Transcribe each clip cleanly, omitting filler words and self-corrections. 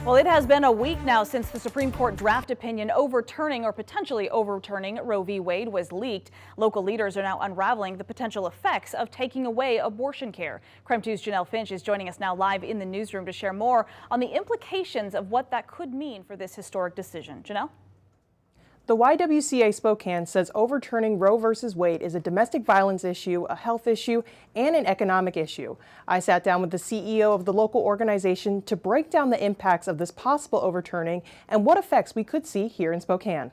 Well, it has been a week now since the Supreme Court draft opinion overturning or potentially overturning Roe v. Wade was leaked. Local leaders are now unraveling the potential effects of taking away abortion care. KREM 2's Janelle Finch is joining us now live in the newsroom to share more on the implications of what that could mean for this historic decision. Janelle? The YWCA Spokane says overturning Roe v. Wade is a domestic violence issue, a health issue, and an economic issue. I sat down with the CEO of the local organization to break down the impacts of this possible overturning and what effects we could see here in Spokane.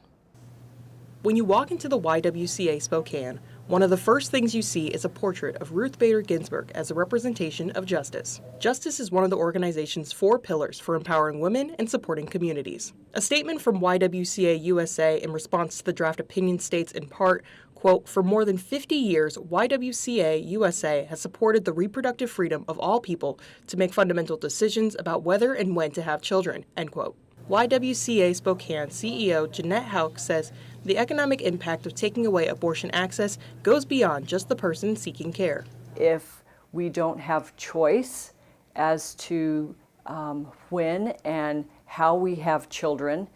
When you walk into the YWCA Spokane, one of the first things you see is a portrait of Ruth Bader Ginsburg as a representation of justice. Justice is one of the organization's 4 pillars for empowering women and supporting communities. A statement from YWCA USA in response to the draft opinion states in part, quote, "For more than 50 years, YWCA USA has supported the reproductive freedom of all people to make fundamental decisions about whether and when to have children," end quote. YWCA Spokane CEO Jeanette Hauk says the economic impact of taking away abortion access goes beyond just the person seeking care. If we don't have choice as to when and how we have children,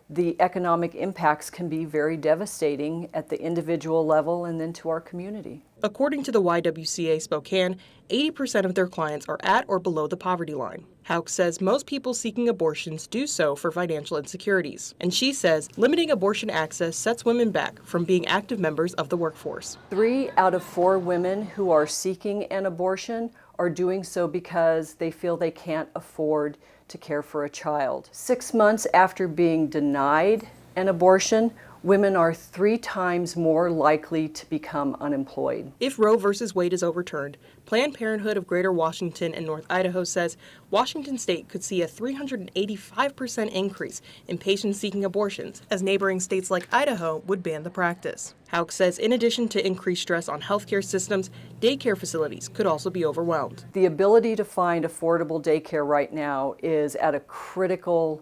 the economic impacts can be very devastating at the individual level and then to our community. According to the YWCA Spokane, 80% of their clients are at or below the poverty line. Hauk says most people seeking abortions do so for financial insecurities. And she says limiting abortion access sets women back from being active members of the workforce. 3 out of 4 women who are seeking an abortion are doing so because they feel they can't afford to care for a child. 6 months after being denied an abortion, women are 3 times more likely to become unemployed. If Roe v. Wade is overturned, Planned Parenthood of Greater Washington and North Idaho says Washington state could see a 385% increase in patients seeking abortions, as neighboring states like Idaho would ban the practice. Hauk says in addition to increased stress on healthcare systems, daycare facilities could also be overwhelmed. The ability to find affordable daycare right now is at a critical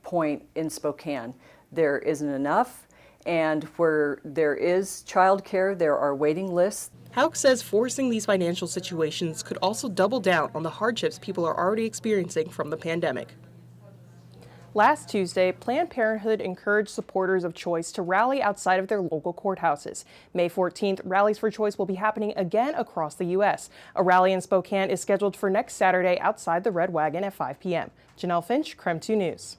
point in Spokane. There isn't enough, and where there is childcare, there are waiting lists. Hauk says forcing these financial situations could also double down on the hardships people are already experiencing from the pandemic. Last Tuesday, Planned Parenthood encouraged supporters of choice to rally outside of their local courthouses. May 14th, Rallies for Choice will be happening again across the U.S. A rally in Spokane is scheduled for next Saturday outside the Red Wagon at 5 p.m. Janelle Finch, KREM 2 News.